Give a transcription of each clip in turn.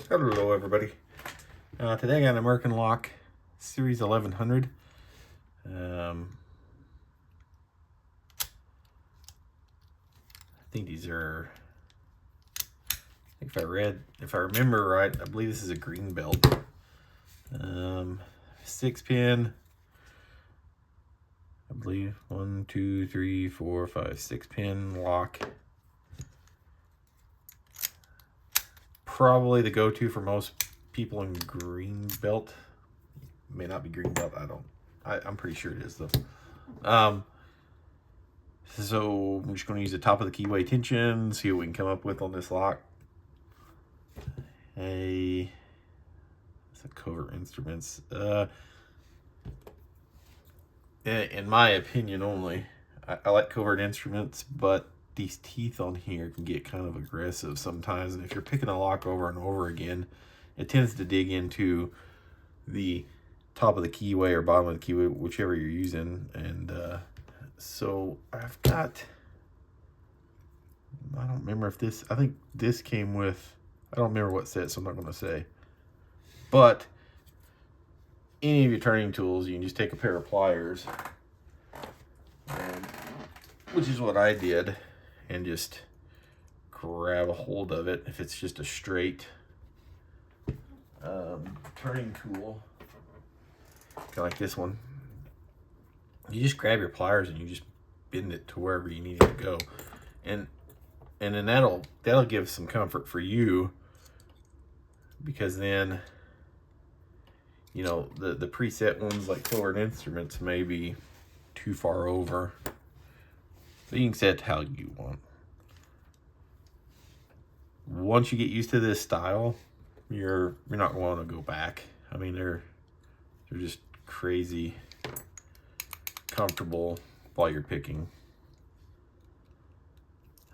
Hello everybody. Today I got an American Lock Series 1100. I think these are, if I remember right, I believe this is a green belt. 6-pin, I believe, 1, 2, 3, 4, 5, 6-pin lock. Probably the go-to for most people in green belt. May not be green belt, I'm pretty sure it is though. So I'm just going to use the top of the keyway tension, see what we can come up with on this lock. It's a Covert Instruments. In my opinion only, I like Covert Instruments, but these teeth on here can get kind of aggressive sometimes. And if you're picking a lock over and over again, it tends to dig into the top of the keyway or bottom of the keyway, whichever you're using. And so I've got, I don't remember if this, I think this came with, I don't remember what set, so I'm not going to say. But any of your turning tools, you can just take a pair of pliers, which is what I did, and just grab a hold of it. If it's just a straight turning tool, kind of like this one, you just grab your pliers and you just bend it to wherever you need it to go, and then that'll give some comfort for you, because then, you know, the preset ones like Covert Instruments may be too far over. So you can set it how you want. Once you get used to this style, you're not going to go back. I mean, they're just crazy comfortable while you're picking.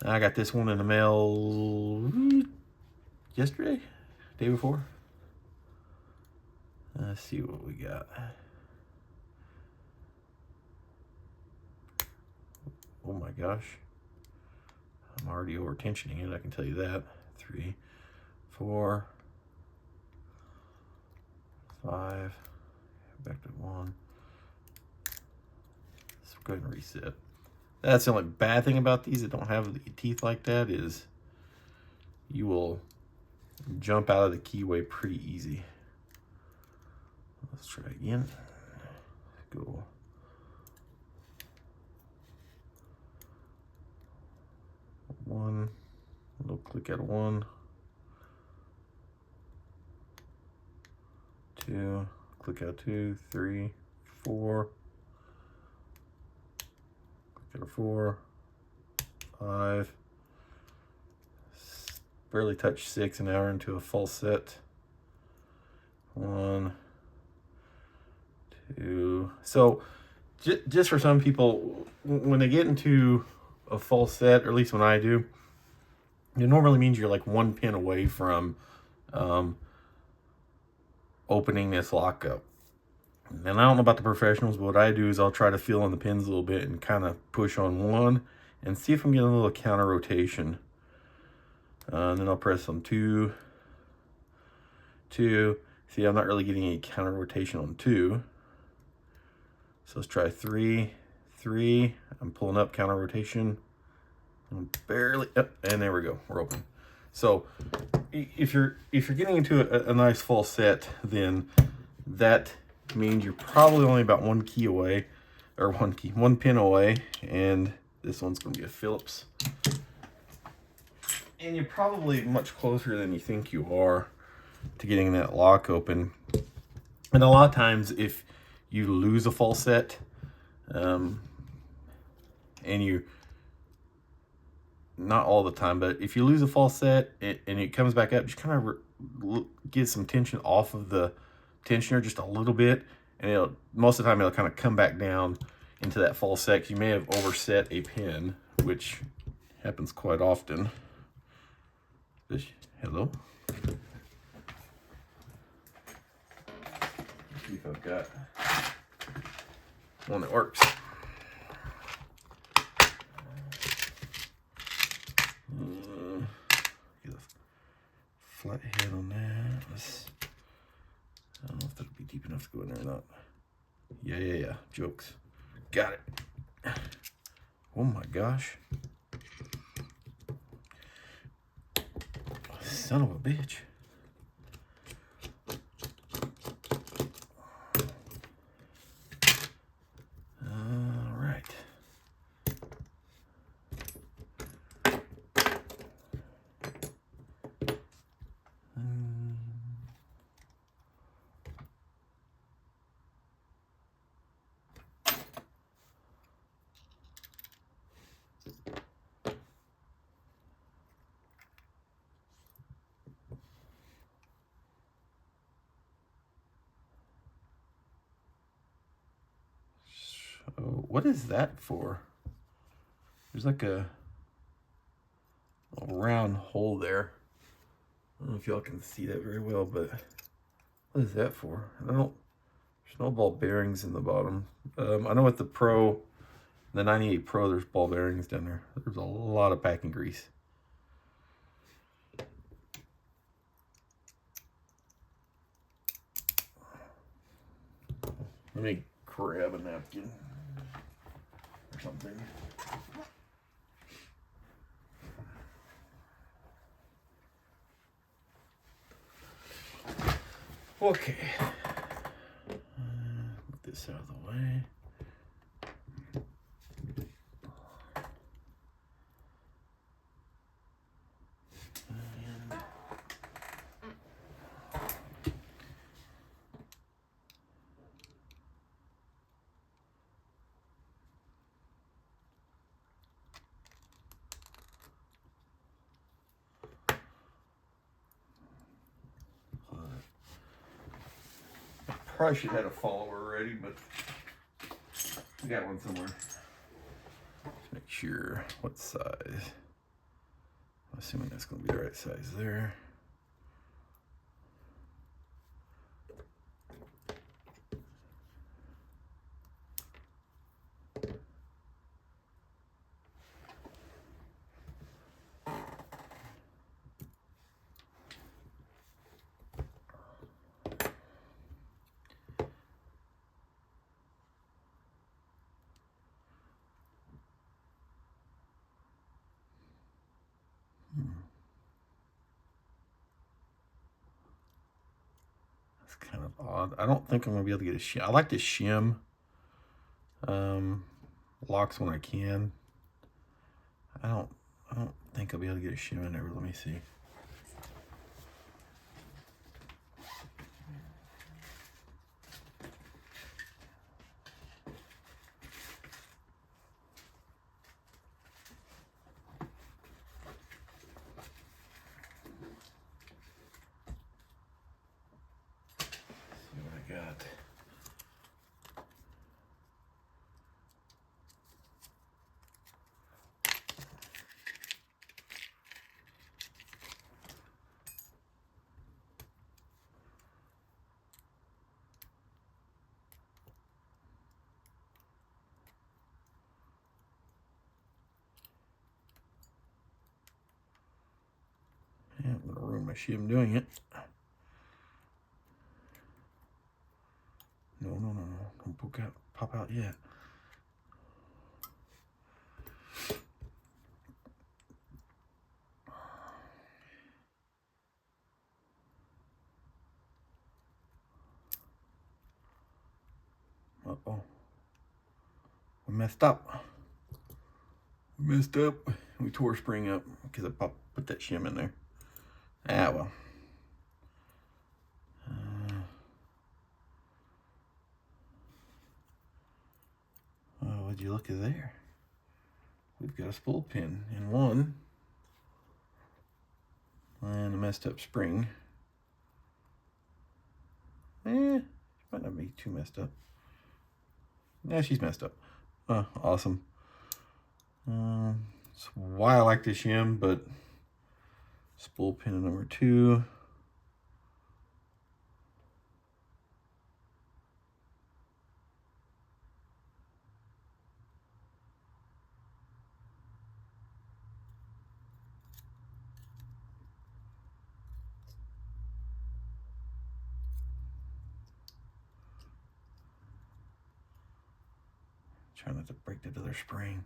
I got this one in the mail yesterday, day before. Let's see what we got. Oh my gosh. I'm already over tensioning it, I can tell you that. 3, 4, 5, back to 1. Let's go ahead and reset. That's the only bad thing about these that don't have the teeth like that, is you will jump out of the keyway pretty easy. Let's try again. Go. One, little click at 1, 2, click out 2, 3, 4, click out 4, 5, barely touch 6, and now we're into a false set. 1, 2. So just for some people, when they get into a false set, or at least when I do, it normally means you're like 1 pin away from opening this lock up. And I don't know about the professionals, but what I do is I'll try to feel on the pins a little bit and kind of push on 1 and see if I'm getting a little counter rotation. And then I'll press on 2, 2. See, I'm not really getting any counter rotation on 2. So let's try 3, 3. I'm pulling up counter rotation. I'm barely up, and there we go. We're open. So if you're getting into a nice full set, then that means you're probably only about 1 key away, or 1 pin away, and this one's going to be a Phillips. And you're probably much closer than you think you are to getting that lock open. And a lot of times, if you lose a full set, and you, not all the time, but if you lose a false set and it comes back up, just kind of get some tension off of the tensioner just a little bit, and most of the time it'll kind of come back down into that false set. You may have overset a pin, which happens quite often. Hello. Let's see if I've got one that works. flat head on that. I don't know if that'll be deep enough to go in there or not. Yeah. Jokes. Got it. Oh my gosh. Son of a bitch. All right. So what is that for? There's like a round hole there. I don't know if y'all can see that very well, but what is that for? I don't. There's no ball bearings in the bottom. I know with the Pro, the 98 Pro, there's ball bearings down there. There's a lot of packing grease. Let me grab a napkin or something. Okay. Get this out of the way. Probably should have had a follower ready, but I got one somewhere. Let's make sure what size. I'm assuming that's going to be the right size there. That's kind of odd. I don't think I'm gonna be able to get a shim. I like to shim locks when I can. I don't think I'll be able to get a shim in there. Let me see. Got. Yeah, I'm gonna ruin my shim doing it. No, don't pop out yet. Uh-oh. We messed up. We tore a spring up because I put that shim in there. Ah, well. Oh, would you look at there? We've got a spool pin in one. And a messed up spring. Might not be too messed up. Yeah, she's messed up. Oh, awesome. That's why I like this shim, but spool pin number 2. Try not to break the other spring.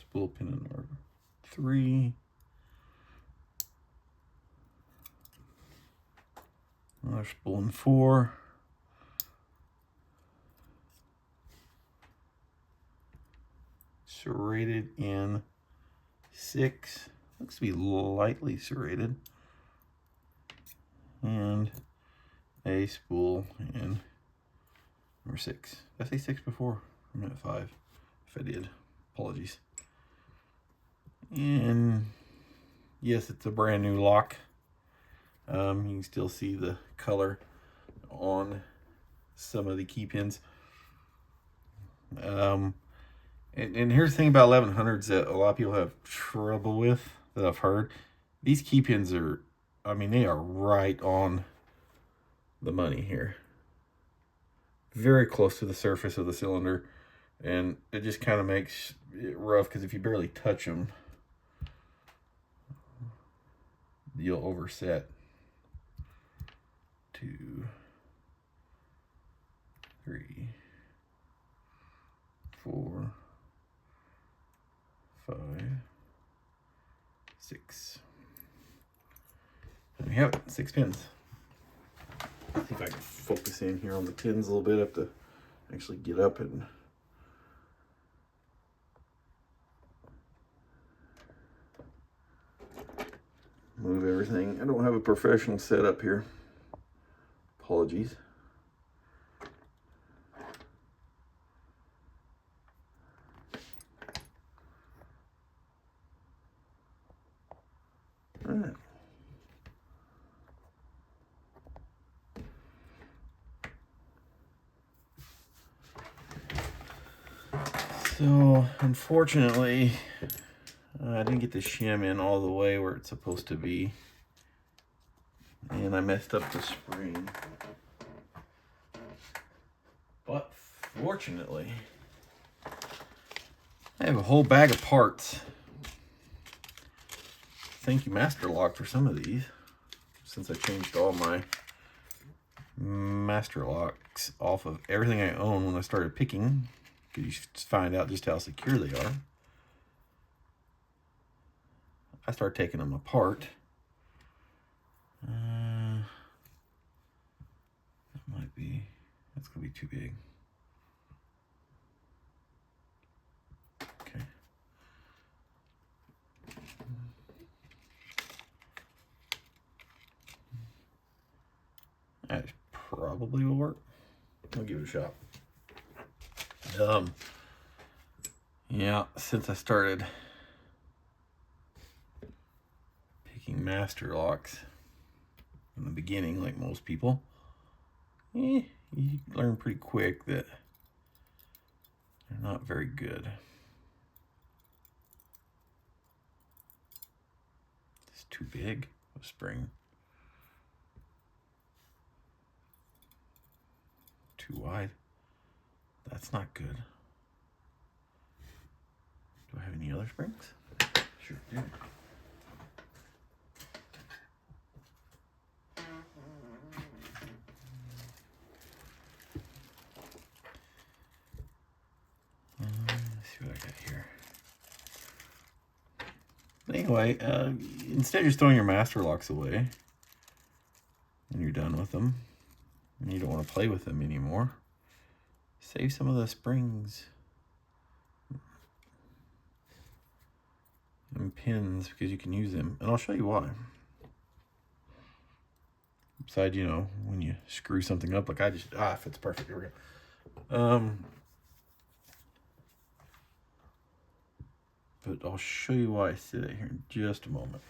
Spool pin in number 3. Another spool in 4. Serrated in 6. Looks to be lightly serrated. And a spool in number 6. Did I say 6 before? I'm at 5. If I did, apologies. And yes, it's a brand new lock. You can still see the color on some of the key pins. And here's the thing about 1100s that a lot of people have trouble with that I've heard. These key pins are, I mean, they are right on the money here. Very close to the surface of the cylinder. And it just kind of makes it rough because if you barely touch them, you'll overset. 2, 3, 4, 5, 6. And we have it, 6 pins. See if I can focus in here on the pins a little bit. I have to actually get up and move everything. I don't have a professional setup here. Apologies. All right. So, unfortunately, I didn't get the shim in all the way where it's supposed to be. And I messed up the spring. But fortunately, I have a whole bag of parts. Thank you, Master Lock, for some of these. Since I changed all my Master Locks off of everything I own when I started picking, because you find out just how secure they are. I start taking them apart. That might be, that's gonna be too big. Okay. That probably will work. I'll give it a shot. Yeah, since I started picking Master Locks in the beginning, like most people, you learn pretty quick that they're not very good. It's too big of a spring. Too wide. That's not good. Do I have any other springs? Sure do. Let's see what I got here. Anyway, instead of just throwing your Master Locks away when you're done with them, and you don't want to play with them anymore, save some of the springs and pins because you can use them, and I'll show you why. Besides, you know, when you screw something up, like I just, it fits perfect. Here we go. But I'll show you why I say that here in just a moment.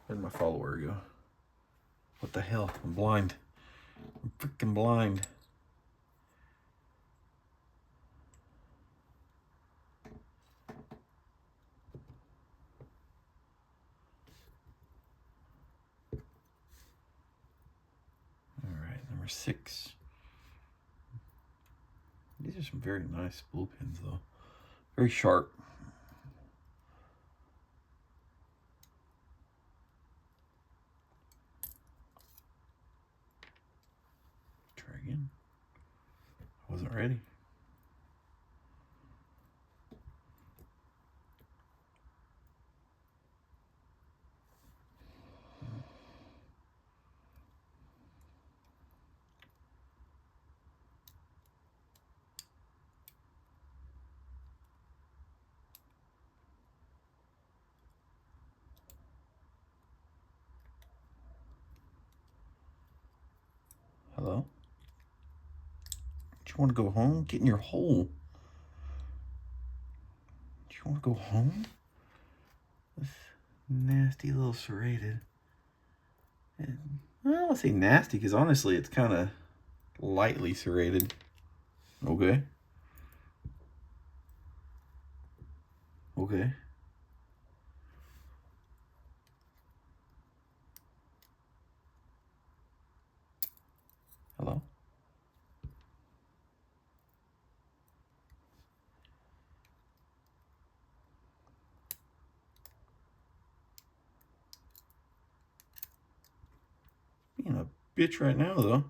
Where'd my follower go? What the hell? I'm blind. I'm freaking blind. All right, number 6. These are some very nice spool pins though. Very sharp. Try again. I wasn't ready. Hello? Do you want to go home? Get in your hole. Do you want to go home? This nasty little serrated. And, I don't want to say nasty because honestly it's kind of lightly serrated. Okay. Okay. Hello? Being a bitch right now, though.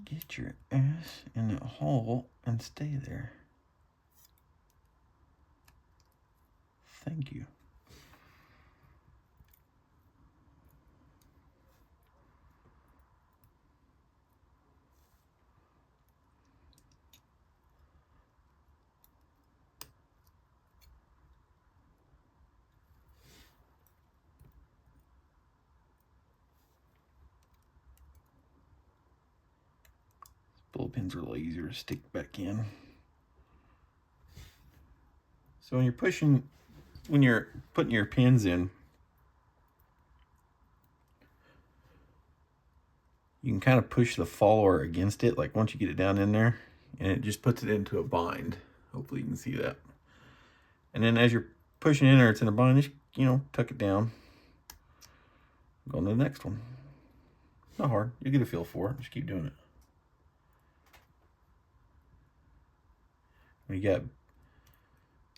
Get your ass in that hole and stay there. Thank you. Spool pins are a little easier to stick back in. So when you're putting your pins in, you can kind of push the follower against it, like once you get it down in there, and it just puts it into a bind. Hopefully you can see that. And then as you're pushing in there, it's in a bind, just, tuck it down. Go on to the next one. Not hard. You'll get a feel for it. Just keep doing it. When you got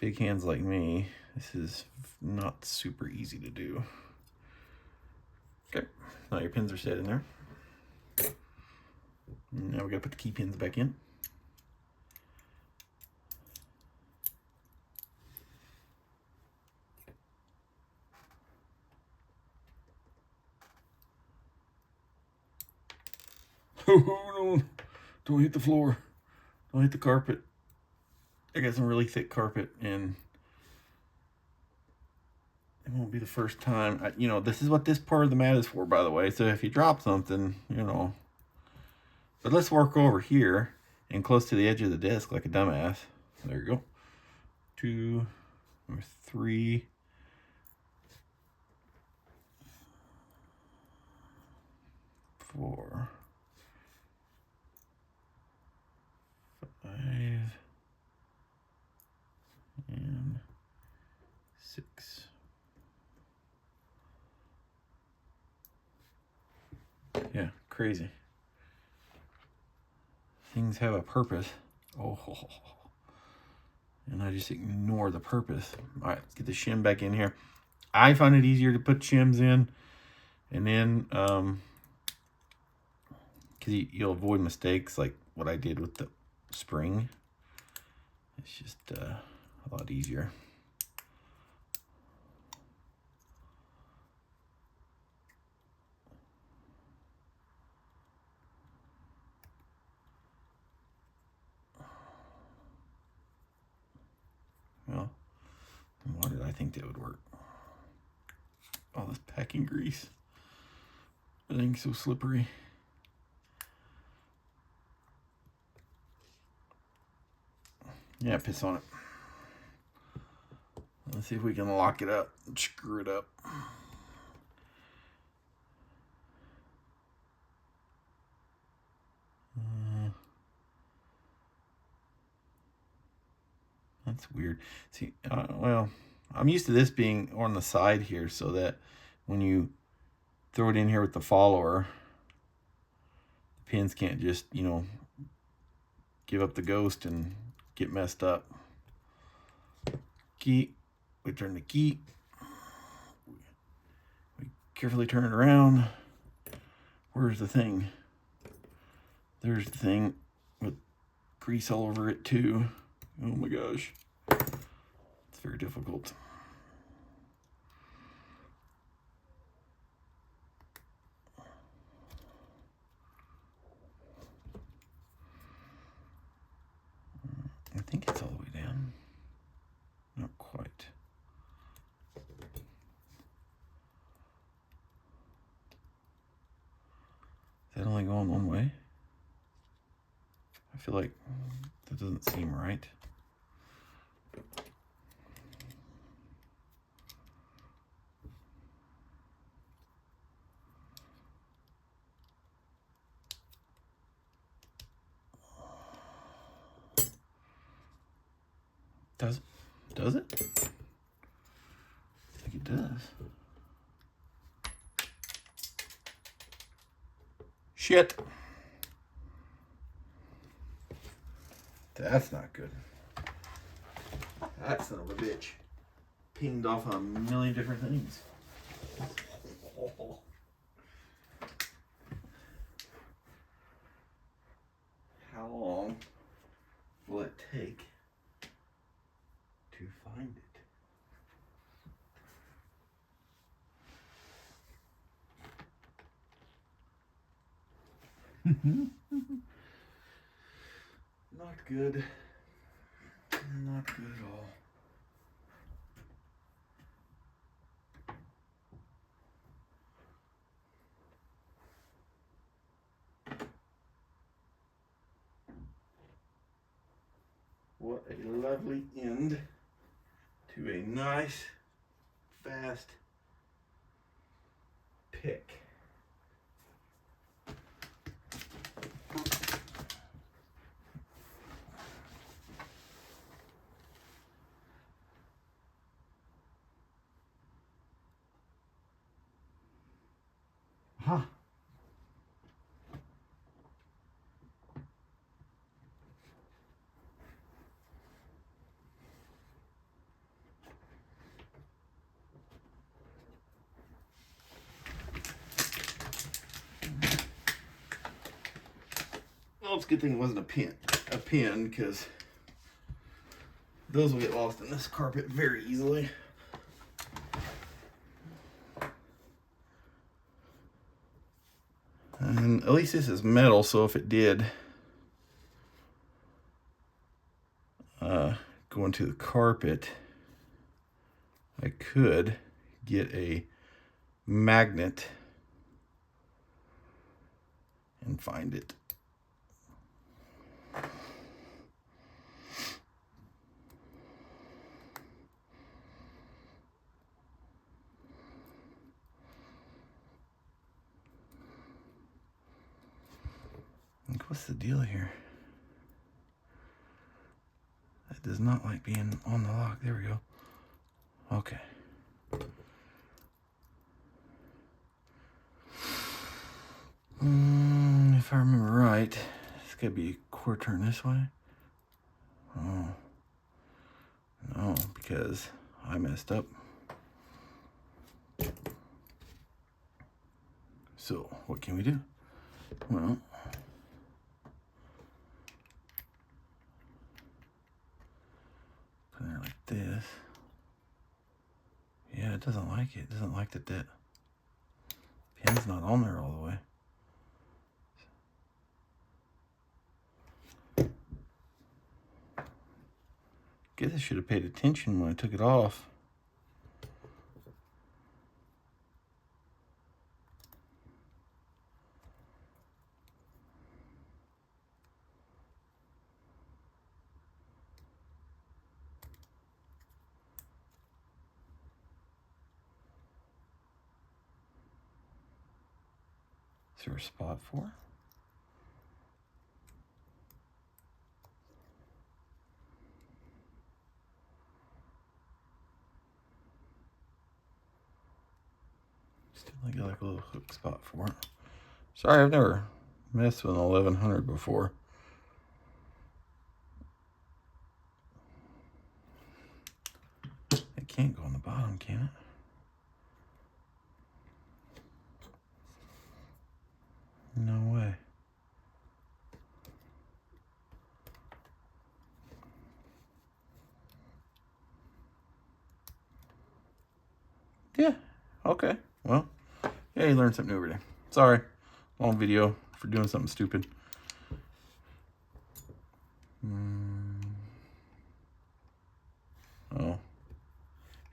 big hands like me, this is not super easy to do. Okay, now your pins are set in there. Now we gotta put the key pins back in. Oh no, don't hit the floor. Don't hit the carpet. I got some really thick carpet and it won't be the first time. This is what this part of the mat is for, by the way. So if you drop something, But let's work over here and close to the edge of the desk like a dumbass. There you go. 2 or 3. 4. 5. And 6. Yeah, crazy. Things have a purpose. Oh, and I just ignore the purpose. All right, let's get the shim back in here. I find it easier to put shims in, and then because you'll avoid mistakes like what I did with the spring. It's just a lot easier. Well, why did I think that would work? All this packing grease. Everything's so slippery. Yeah, piss on it. Let's see if we can lock it up and screw it up. That's weird. See, well, I'm used to this being on the side here so that when you throw it in here with the follower, pins can't just, you know, give up the ghost and get messed up. Key, we turn the key. We carefully turn it around. Where's the thing? There's the thing with grease all over it too. Oh my gosh. It's very difficult. I think it's all the way down. Not quite. Is that only going one way? I feel like that doesn't seem right. Does it? I think it does. Shit. That's not good. That son of a bitch pinged off on a million different things. How long will it take to find it? Not good. Not good at all. What a lovely end to a nice, fast pick. Huh. Well, it's a good thing it wasn't a pin, because those will get lost in this carpet very easily. And at least this is metal, so if it did go into the carpet, I could get a magnet and find it. Like, what's the deal here? That does not like being on the lock. There we go. Okay. If I remember right, it's gotta be a quarter turn this way. Oh. No, because I messed up. So, what can we do? Well, put it like this. Yeah, it doesn't like it. It doesn't like that pin's not on there all the way. Guess I should have paid attention when I took it off. Is there a spot for it? Still got like a little hook spot for it. Sorry, I've never messed with an 1100 before. It can't go on the bottom, can it? No way. Yeah, okay. Well, yeah, you learned something new every day. Sorry, long video for doing something stupid. Oh,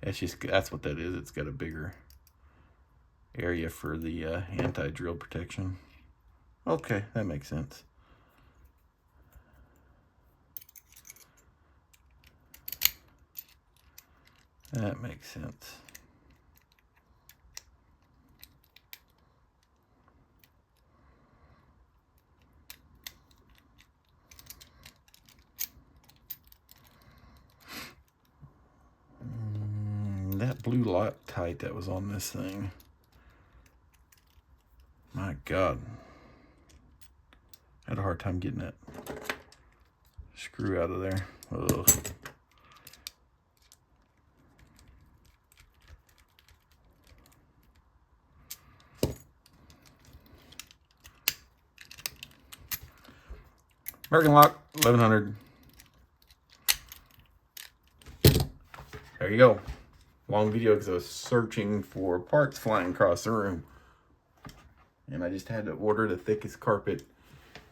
that's what that is. It's got a bigger area for the anti-drill protection. Okay, that makes sense. That makes sense. That blue Loctite that was on this thing. My God. I had a hard time getting that screw out of there. Ugh. American Lock 1100. There you go. Long video because I was searching for parts flying across the room. And I just had to order the thickest carpet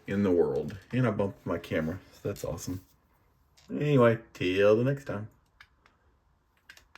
in the world. And I bumped my camera. So that's awesome. Anyway, till the next time.